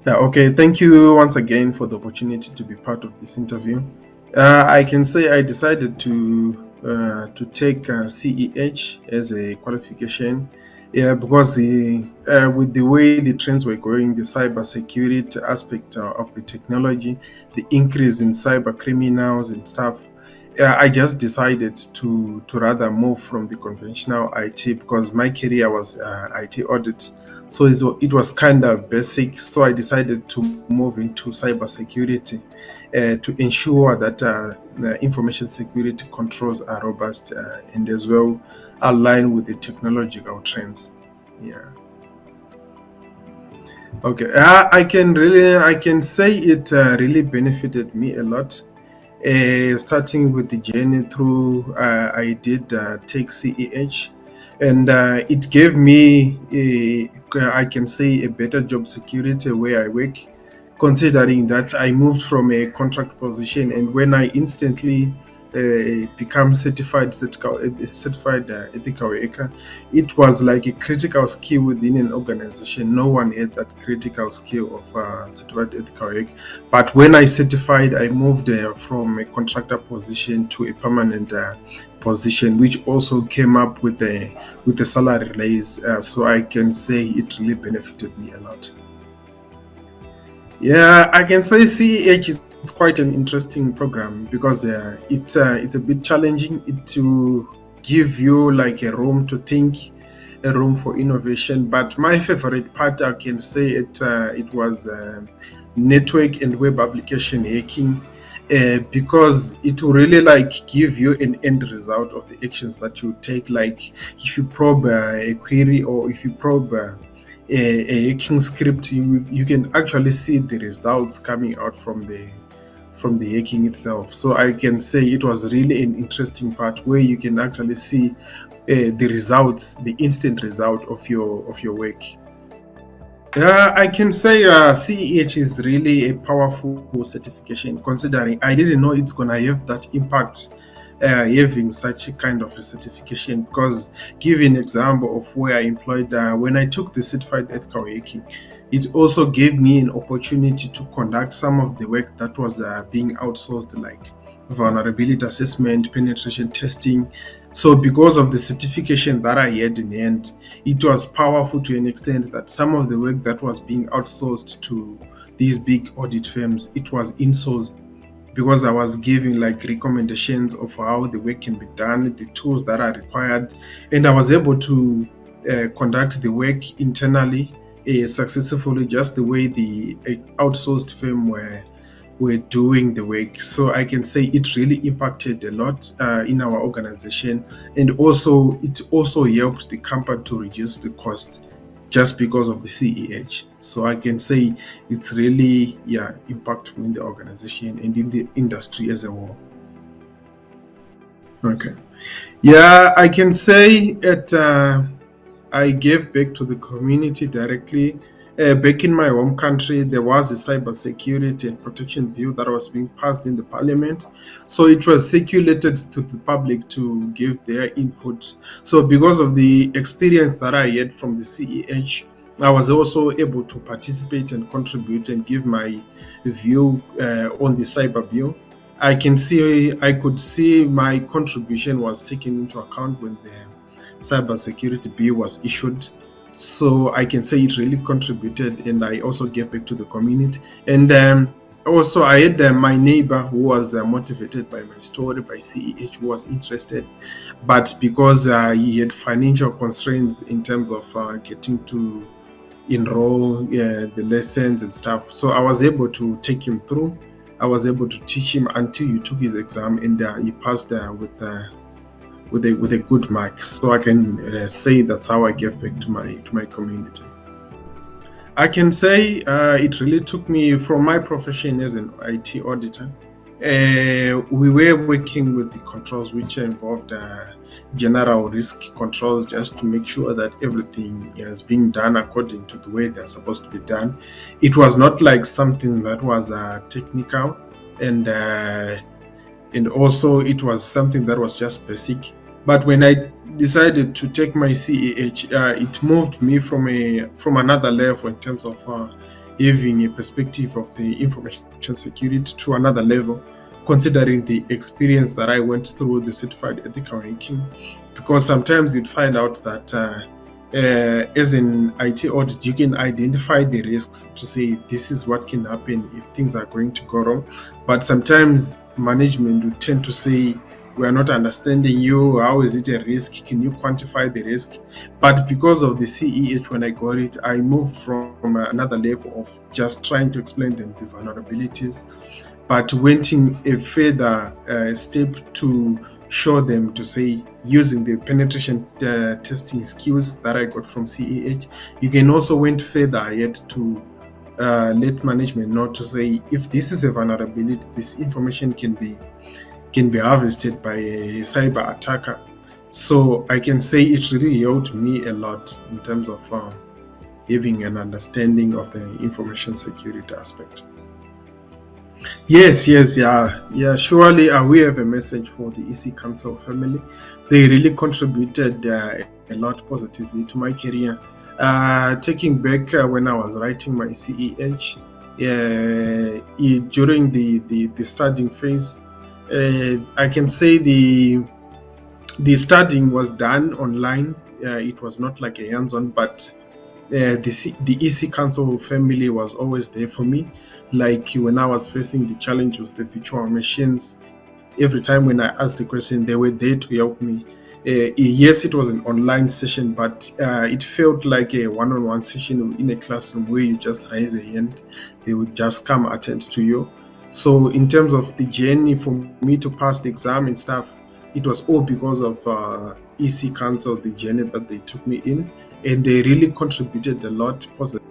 Yeah, okay. Thank you once again for the opportunity to be part of this interview. I can say I decided to take CEH as a qualification, yeah, because with the way the trends were going, the cybersecurity aspect of the technology, the increase in cyber criminals and stuff. I just decided to rather move from the conventional IT because my career was IT audit, so it was kind of basic. So I decided to move into cybersecurity to ensure that the information security controls are robust and as well align with the technological trends. Yeah. Okay. I can say it really benefited me a lot. Starting with the journey through, I did take CEH, and it gave me, I can say, a better job security where I work, considering that I moved from a contract position, and when I instantly become certified ethical hacker, it was like a critical skill within an organization. No one had that critical skill of certified ethical hacker. But when I certified, I moved from a contractor position to a permanent position, which also came up with a salary raise. So I can say it really benefited me a lot. Yeah, I can say CEH is quite an interesting program because it's a bit challenging to give you like a room to think, a room for innovation. But my favorite part, I can say it was network and web application hacking. Because it will really like give you an end result of the actions that you take. Like if you probe a query or if you probe a hacking script, you can actually see the results coming out from the hacking itself. So I can say it was really an interesting part where you can actually see the results, the instant result of your work. I can say CEH is really a powerful certification, considering I didn't know it's gonna have that impact, having such a kind of a certification. Because give an example of where I employed, when I took the certified ethical hacking, it also gave me an opportunity to conduct some of the work that was being outsourced, like vulnerability assessment, penetration testing. So because of the certification that I had in hand, it was powerful to an extent that some of the work that was being outsourced to these big audit firms, it was insourced, because I was giving like recommendations of how the work can be done, the tools that are required, and I was able to conduct the work internally successfully, just the way the outsourced firm were doing the work. So I can say it really impacted a lot in our organization, and also it also helped the company to reduce the cost just because of the CEH. So I can say it's really impactful in the organization and in the industry as a whole. Okay. Yeah, I can say that I gave back to the community directly. Back in my home country, there was a cybersecurity and protection bill that was being passed in the parliament. So it was circulated to the public to give their input. So because of the experience that I had from the CEH, I was also able to participate and contribute and give my view on the cyber bill. I could see my contribution was taken into account when the cybersecurity bill was issued. So I can say it really contributed, and I also gave back to the community. And also I had my neighbor who was motivated by my story, by CEH, who was interested, but because he had financial constraints in terms of getting to enroll the lessons and stuff, so I was able to take him through. I was able to teach him until he took his exam, and he passed with a good mark. So I can say that's how I gave back to my community. I can say it really took me from my profession as an IT auditor. We were working with the controls which involved general risk controls, just to make sure that everything is being done according to the way they're supposed to be done. It was not like something that was technical, and also it was something that was just basic. But when I decided to take my CEH, it moved me from another level in terms of having a perspective of the information security to another level, considering the experience that I went through the certified ethical hacking. Because sometimes you'd find out that as an IT audit, you can identify the risks to say this is what can happen if things are going to go wrong. But sometimes management would tend to say, we are not understanding you. How is it a risk? Can you quantify the risk? But because of the CEH, when I got it, I moved from another level of just trying to explain them the vulnerabilities, but went in a further step to show them to say, using the penetration testing skills that I got from CEH, you can also went further ahead to let management know to say, if this is a vulnerability, this information can be harvested by a cyber attacker. So I can say it really helped me a lot in terms of having an understanding of the information security aspect. Yes, yeah. Surely we have a message for the EC Council family. They really contributed a lot positively to my career. Taking back when I was writing my CEH, during the studying phase, I can say the studying was done online. It was not like a hands-on, but the EC Council family was always there for me. Like when I was facing the challenge with the virtual machines, every time when I asked the question, they were there to help me. Yes, it was an online session, but it felt like a one-on-one session in a classroom where you just raise a hand, they would just come attend to you. So in terms of the journey for me to pass the exam and stuff, it was all because of EC Council, the journey that they took me in, and they really contributed a lot positive.